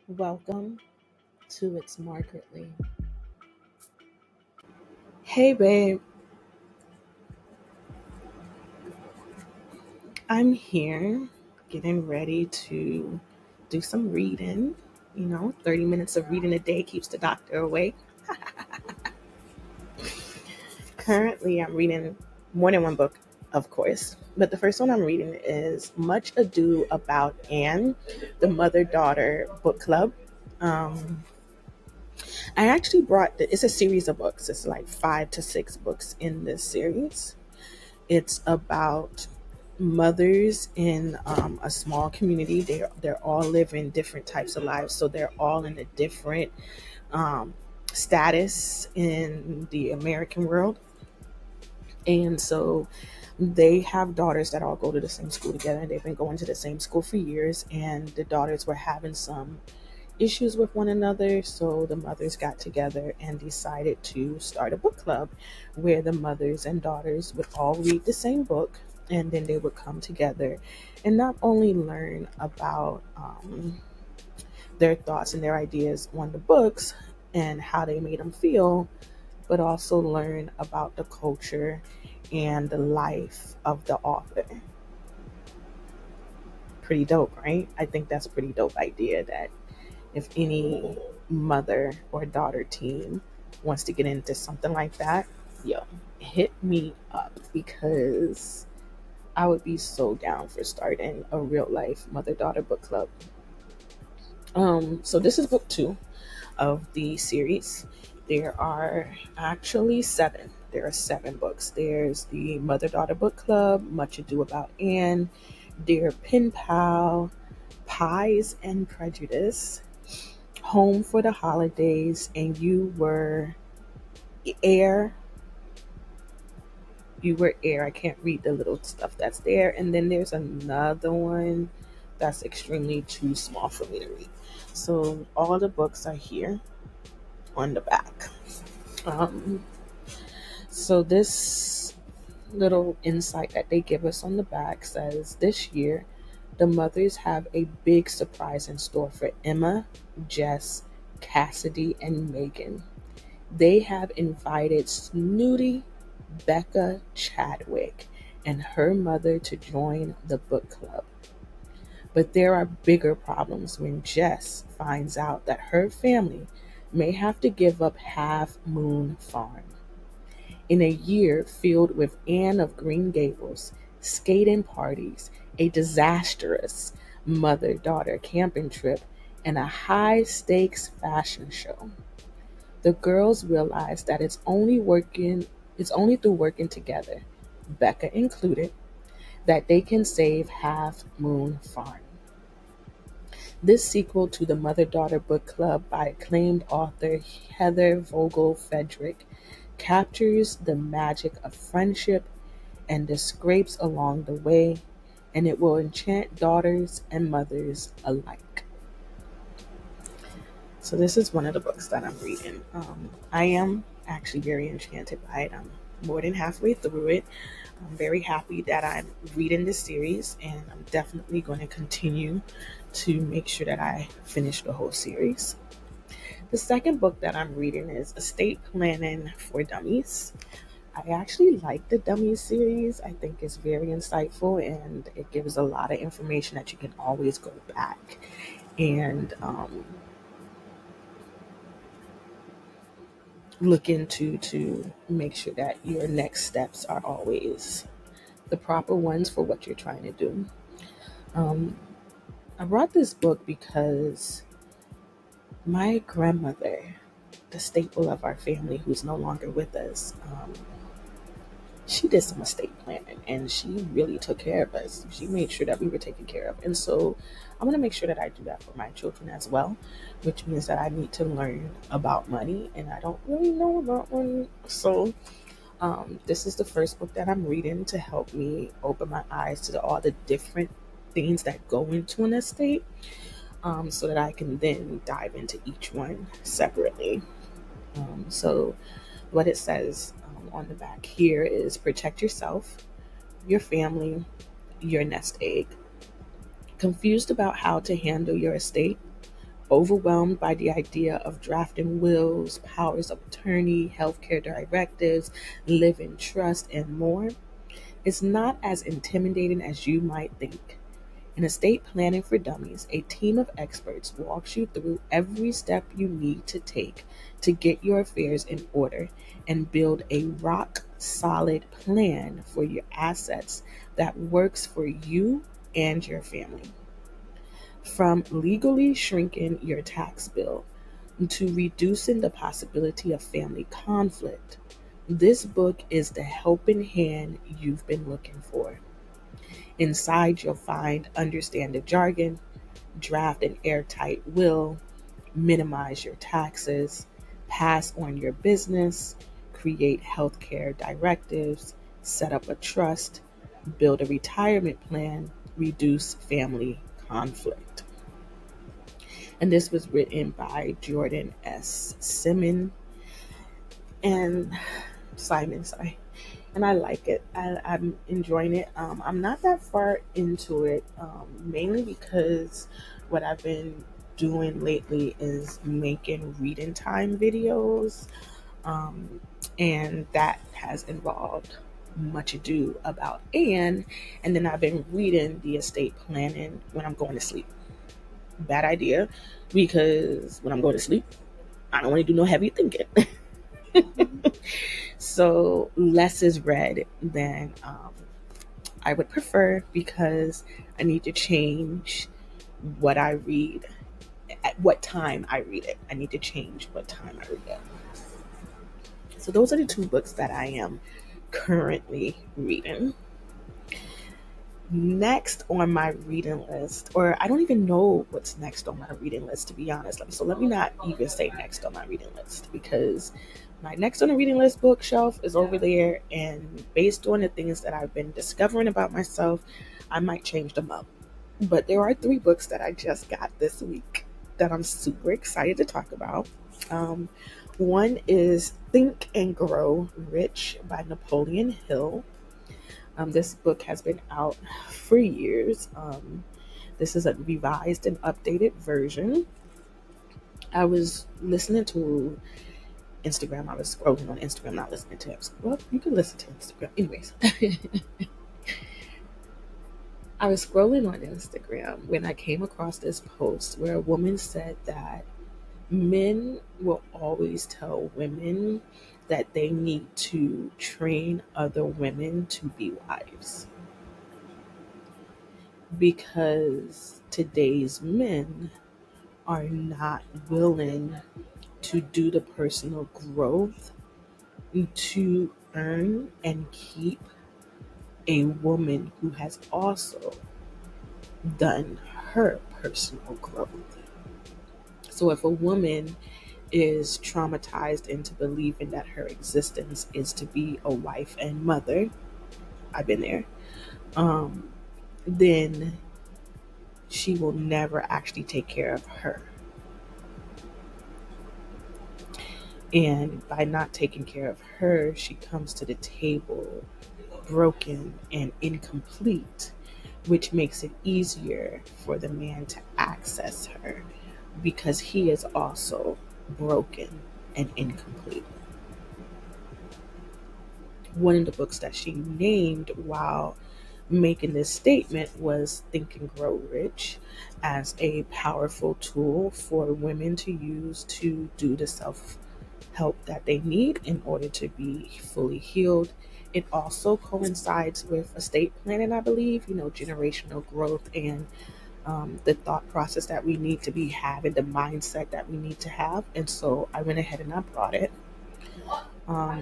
Welcome to itsMargaretly. Hey babe, I'm here getting ready to do some reading. 30 minutes of reading a day keeps the doctor away. Currently, I'm reading more than one book, of course, but the first one I'm reading is Much Ado About Anne, the Mother Daughter Book Club. Um, I actually it's a series of books, it's like 5 to 6 books in this series. It's about mothers in a small community. They're all living different types of lives, so they're all in a different um, status in the American world, and so they have daughters that all go to the same school together. They've been going to the same school for years, and the daughters were having some issues with one another, so the mothers got together and decided to start a book club where the mothers and daughters would all read the same book, and then they would come together and not only learn about their thoughts and their ideas on the books and how they made them feel, but also learn about the culture and the life of the author. Pretty dope, right? I think that's a pretty dope idea that if any mother or daughter team wants to get into something like that, yo, hit me up because I would be so down for starting a real life mother daughter book club. So this is book 2 of the series. There are actually 7. There are 7 books. There's the Mother Daughter Book Club, Much Ado About Anne, Dear Pen Pal, Pies and Prejudice, Home for the Holidays, and air. You were air. I can't read the little stuff that's there. And then there's another one that's extremely too small for me to read. So all the books are here on the back. Um, so this little insight that they give us on the back says this year the mothers have a big surprise in store for Emma, Jess, Cassidy, and Megan. They have invited snooty Becca Chadwick and her mother to join the book club. But there are bigger problems when Jess finds out that her family may have to give up Half Moon Farm. In a year filled with Anne of Green Gables, skating parties, a disastrous mother daughter camping trip, and a high stakes fashion show. The girls realize that it's only through working together, Becca included, that they can save Half Moon Farm. This sequel to the Mother Daughter Book Club by acclaimed author Heather Vogel Frederick captures the magic of friendship and the scrapes along the way, and it will enchant daughters and mothers alike. So this is one of the books that I'm reading. I am actually very enchanted by it. I'm more than halfway through it. I'm very happy that I'm reading this series, and I'm definitely going to continue to make sure that I finish the whole series. The second book that I'm reading is Estate Planning for Dummies. I actually like the Dummies series. I think it's very insightful and it gives a lot of information that you can always go back and look into to make sure that your next steps are always the proper ones for what you're trying to do. Um, I brought this book because my grandmother, the staple of our family who's no longer with us, she did some estate planning and she really took care of us. She made sure that we were taken care of. And so I'm going to make sure that I do that for my children as well, which means that I need to learn about money and I don't really know about money. So this is the first book that I'm reading to help me open my eyes to all the different things that go into an estate, so that I can then dive into each one separately. So what it says on the back here is protect yourself, your family, your nest egg. Confused about how to handle your estate? overwhelmed by the idea of drafting wills, powers of attorney, healthcare directives, living trust, and more, it's not as intimidating as you might think. In Estate Planning for Dummies, a team of experts walks you through every step you need to take to get your affairs in order and build a rock solid plan for your assets that works for you and your family. From legally shrinking your tax bill to reducing the possibility of family conflict, this book is the helping hand you've been looking for. Inside, you'll find understand the jargon, draft an airtight will, minimize your taxes, pass on your business, create healthcare directives, set up a trust, build a retirement plan, reduce family conflict. And this was written by Jordan S. And Simon, sorry. And I like it. I'm enjoying it. I'm not that far into it, mainly because what I've been doing lately is making reading time videos, um, and that has involved much ado about Anne. And then I've been reading the estate planning when I'm going to sleep. Bad idea, because when I'm going to sleep, I don't want to do no heavy thinking. So less is read than I would prefer, because I need to change what I read, at what time I read it. I need to change what time I read it. So those are the two books that I am currently reading. Next on my reading list, or I don't even know what's next on my reading list, to be honest. So let me not even say next on my reading list, because my next on the reading list bookshelf is over there, and based on the things that I've been discovering about myself, I might change them up. But there are three books that I just got this week that I'm super excited to talk about. One is Think and Grow Rich by Napoleon Hill. This book has been out for years. This is a revised and updated version. I was listening to Instagram. I was scrolling on Instagram, not listening to it. Well, you can listen to Instagram. Anyways, I was scrolling on Instagram when I came across this post where a woman said that men will always tell women that they need to train other women to be wives, because today's men are not willing to do the personal growth to earn and keep a woman who has also done her personal growth. So if a woman is traumatized into believing that her existence is to be a wife and mother, I've been there, then she will never actually take care of her. And by not taking care of her, she comes to the table broken and incomplete, which makes it easier for the man to access her, because he is also broken and incomplete. One of the books that she named while making this statement was Think and Grow Rich, as a powerful tool for women to use to do the self help that they need in order to be fully healed. It also coincides with estate planning, I believe, generational growth, and the thought process that we need to be having, the mindset that we need to have. And so I went ahead and I brought it.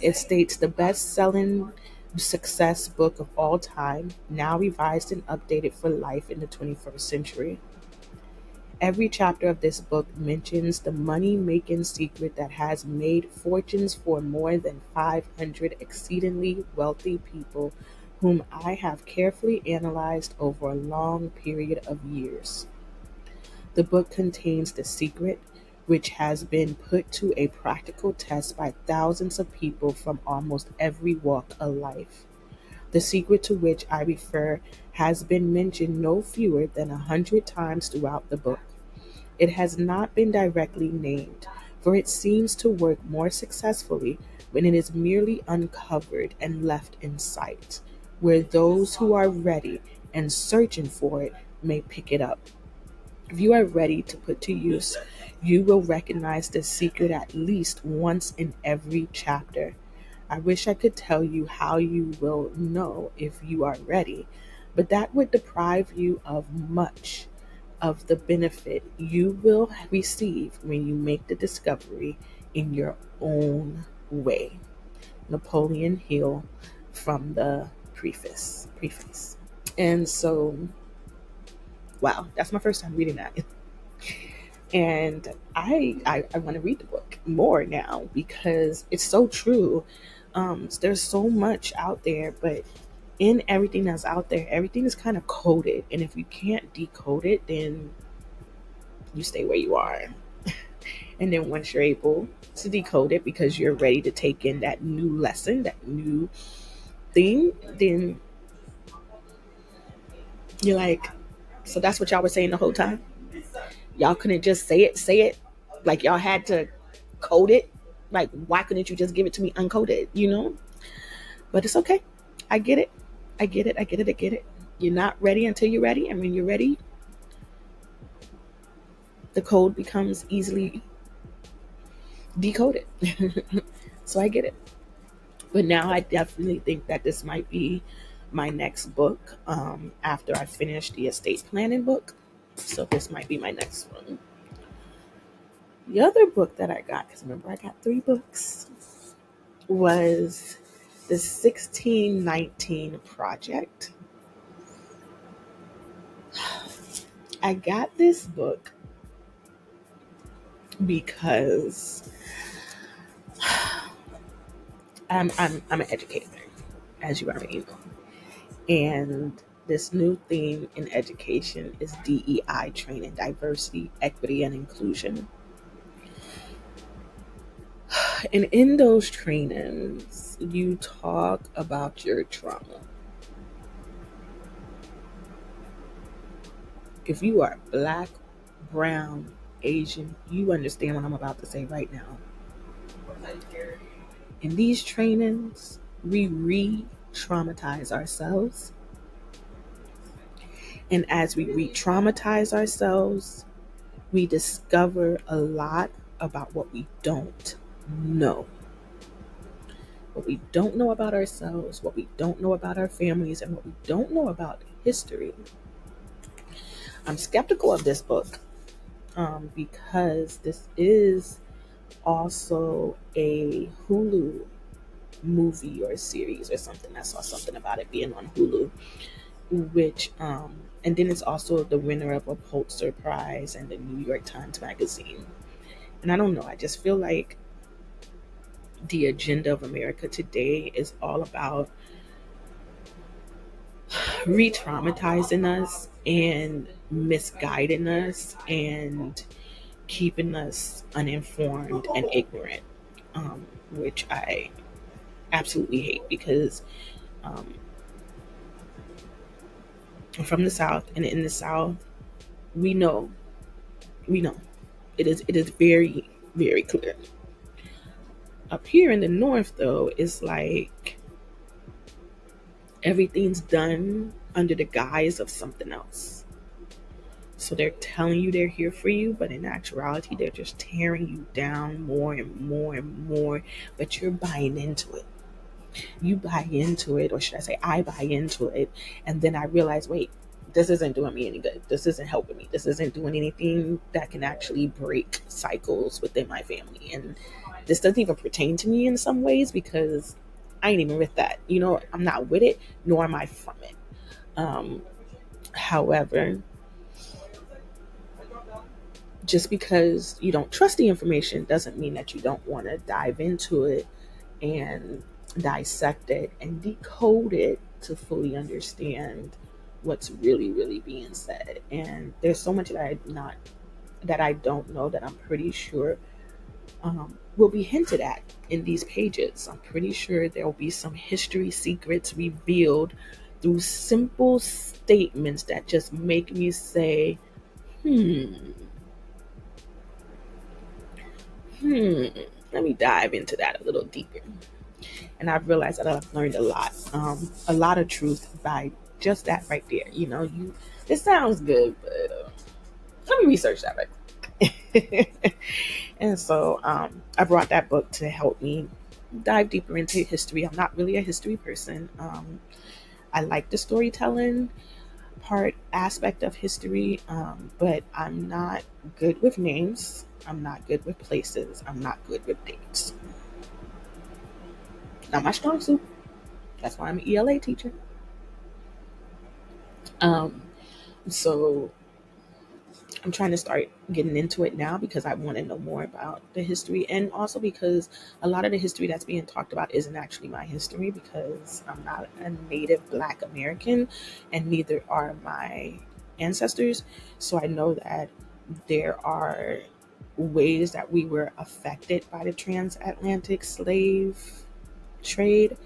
It states the best-selling success book of all time, now revised and updated for life in the 21st century. Every chapter of this book mentions the money-making secret that has made fortunes for more than 500 exceedingly wealthy people whom I have carefully analyzed over a long period of years. The book contains the secret, which has been put to a practical test by thousands of people from almost every walk of life. The secret to which I refer has been mentioned no fewer than 100 times throughout the book. It has not been directly named, for it seems to work more successfully when it is merely uncovered and left in sight, where those who are ready and searching for it may pick it up. If you are ready to put to use, you will recognize the secret at least once in every chapter. I wish I could tell you how you will know if you are ready, but that would deprive you of much of the benefit you will receive when you make the discovery in your own way. Napoleon Hill from the preface. And so, wow, that's my first time reading that. And I want to read the book more now because it's so true. There's so much out there, but in everything that's out there, everything is kind of coded. And if you can't decode it, then you stay where you are. And then once you're able to decode it because you're ready to take in that new lesson, that new thing, then you're like, so that's what y'all were saying the whole time? Y'all couldn't just say it? Like y'all had to code it? Like, why couldn't you just give it to me uncoded, you know? But it's okay. I get it. I get it. I get it. I get it. You're not ready until you're ready. And when you're ready, the code becomes easily decoded. So I get it. But now I definitely think that this might be my next book after I finish the estate planning book. So this might be my next one. The other book that I got, because remember I got 3 books, was the 1619 Project. I got this book because I'm an educator, as you already know. And this new theme in education is DEI training, diversity, equity, and inclusion. And in those trainings, you talk about your trauma. If you are Black, brown, Asian, you understand what I'm about to say right now. In these trainings, we re-traumatize ourselves. And as we re-traumatize ourselves, we discover a lot about what we don't know. What we don't know about ourselves, what we don't know about our families, and what we don't know about history. I'm skeptical of this book because this is also a Hulu movie or series or something. I saw something about it being on Hulu, which and then it's also the winner of a Pulitzer Prize and the New York Times Magazine. And I don't know, I just feel like the agenda of America today is all about re-traumatizing us and misguiding us and keeping us uninformed and ignorant, which I absolutely hate because um, I'm from the South, and in the South, we know, we know, it is very, very clear. Up here in the North, though, it's like everything's done under the guise of something else. So they're telling you they're here for you, but in actuality, they're just tearing you down more and more and more. But you're buying into it. You buy into it, or should I say, I buy into it. And then I realize, wait, this isn't doing me any good. This isn't helping me. This isn't doing anything that can actually break cycles within my family. And this doesn't even pertain to me in some ways because I ain't even with that. You know, I'm not with it, nor am I from it. However, just because you don't trust the information doesn't mean that you don't want to dive into it and dissect it and decode it to fully understand what's really, really being said. And there's so much that I don't know that I'm pretty sure will be hinted at in these pages. I'm pretty sure there will be some history secrets revealed through simple statements that just make me say, Hmm. Let me dive into that a little deeper. And I've realized that I've learned a lot of truth by just that right there. It sounds good, but let me research that right quick. And so I brought that book to help me dive deeper into history. I'm not really a history person. I like the storytelling part aspect of history, but I'm not good with names. I'm not good with places. I'm not good with dates. Not my strong suit. That's why I'm an ELA teacher. Um, so I'm trying to start getting into it now because I want to know more about the history, and also because a lot of the history that's being talked about isn't actually my history, because I'm not a native Black American and neither are my ancestors. So I know that there are ways that we were affected by the transatlantic slave trade,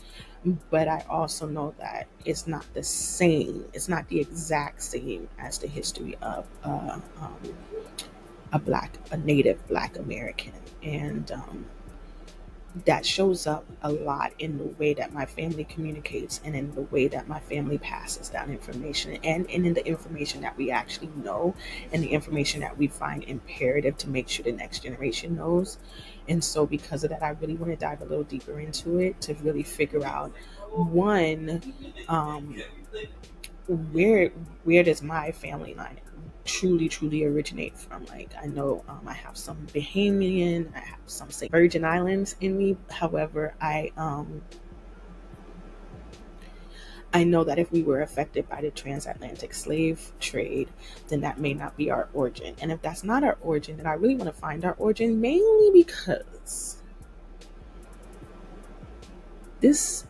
but I also know that it's not the same. It's not the exact same as the history of a native Black American, and that shows up a lot in the way that my family communicates and in the way that my family passes down information, and in the information that we actually know, and the information that we find imperative to make sure the next generation knows. And so because of that, I really want to dive a little deeper into it to really figure out, one, um, where where does my family line truly originate from. Like, I know I have some Bahamian, I have some say Virgin Islands in me. However, I know that if we were affected by the transatlantic slave trade, then that may not be our origin. And if that's not our origin, then I really want to find our origin, mainly because this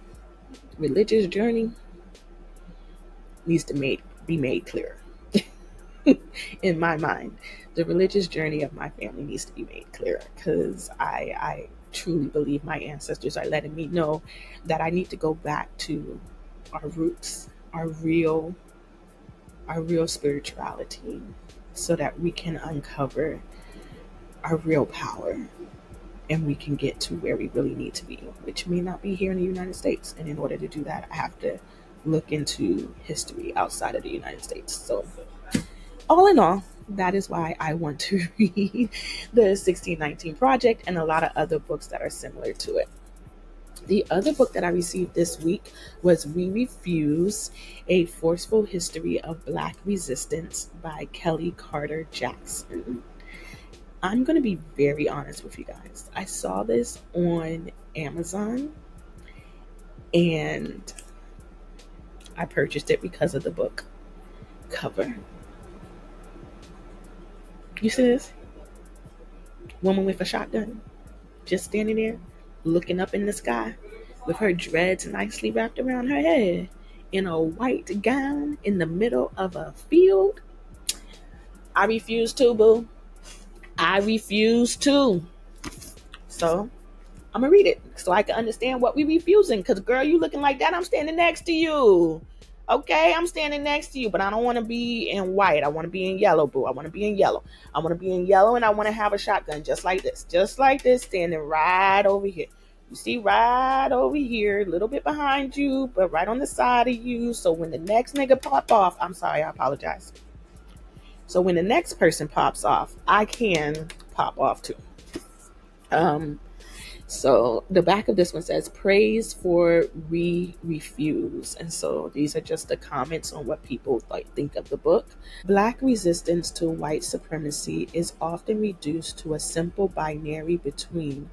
religious journey needs to be made clear. In my mind, the religious journey of my family needs to be made clearer, because I truly believe my ancestors are letting me know that I need to go back to our roots, our real spirituality, so that we can uncover our real power and we can get to where we really need to be, which may not be here in the United States. And in order to do that, I have to look into history outside of the United States. So all in all, that is why I want to read the 1619 Project and a lot of other books that are similar to it. The other book that I received this week was We Refuse, A Forceful History of Black Resistance by Kelly Carter Jackson. I'm going to be very honest with you guys. I saw this on Amazon and I purchased it because of the book cover. You see this? Woman with a shotgun, just standing there, looking up in the sky with her dreads nicely wrapped around her head in a white gown in the middle of a field. I refuse to, boo. I refuse to. So I'm gonna read it so I can understand what we refusing. Cause girl, you looking like that, I'm standing next to you. Okay, I'm standing next to you, but I don't want to be in white. I want to be in yellow, boo. I want to be in yellow. I want to be in yellow, and I want to have a shotgun just like this, standing right over here. You see, right over here, a little bit behind you, but right on the side of you. So when the next nigga pop off, I'm sorry, I apologize. So when the next person pops off, I can pop off too. Um, So the back of this one says praise for we refuse. And so these are just the comments on what people think of the book. Black resistance to white supremacy is often reduced to a simple binary between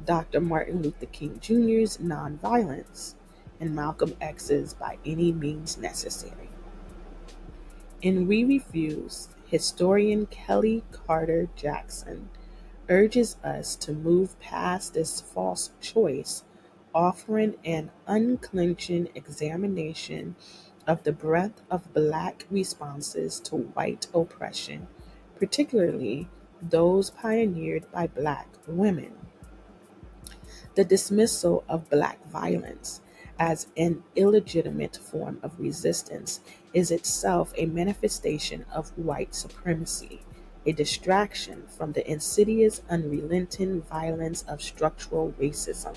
Dr. Martin Luther King Jr.'s nonviolence and Malcolm X's by any means necessary. In We Refuse, historian Kelly Carter Jackson urges us to move past this false choice, offering an unclenching examination of the breadth of Black responses to white oppression, particularly those pioneered by Black women. The dismissal of Black violence as an illegitimate form of resistance is itself a manifestation of white supremacy, a distraction from the insidious, unrelenting violence of structural racism.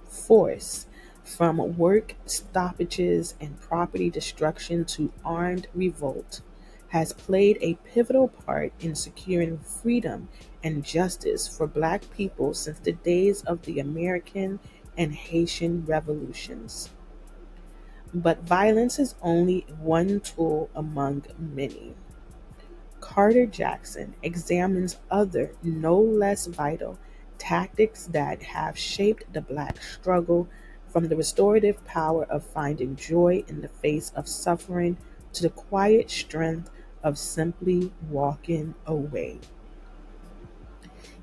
Force, from work stoppages and property destruction to armed revolt, has played a pivotal part in securing freedom and justice for Black people since the days of the American and Haitian revolutions. But violence is only one tool among many. Carter Jackson examines other, no less vital, tactics that have shaped the Black struggle, from the restorative power of finding joy in the face of suffering to the quiet strength of simply walking away.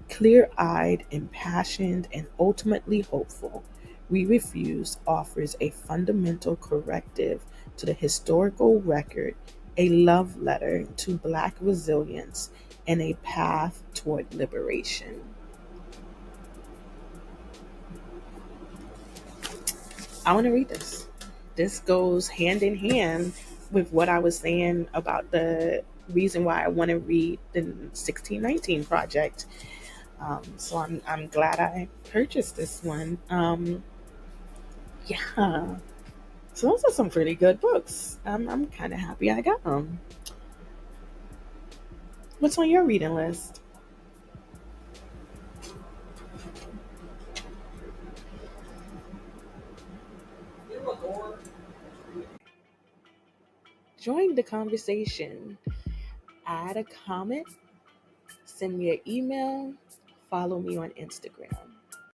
Clear eyed, impassioned, and ultimately hopeful, We Refuse offers a fundamental corrective to the historical record, a love letter to Black resilience, and a path toward liberation. I want to read this. This goes hand in hand with what I was saying about the reason why I want to read the 1619 project. So I'm glad I purchased this one. Yeah. So those are some pretty good books. I'm kind of happy I got them. What's on your reading list? Join the conversation. Add a comment, send me an email, follow me on Instagram.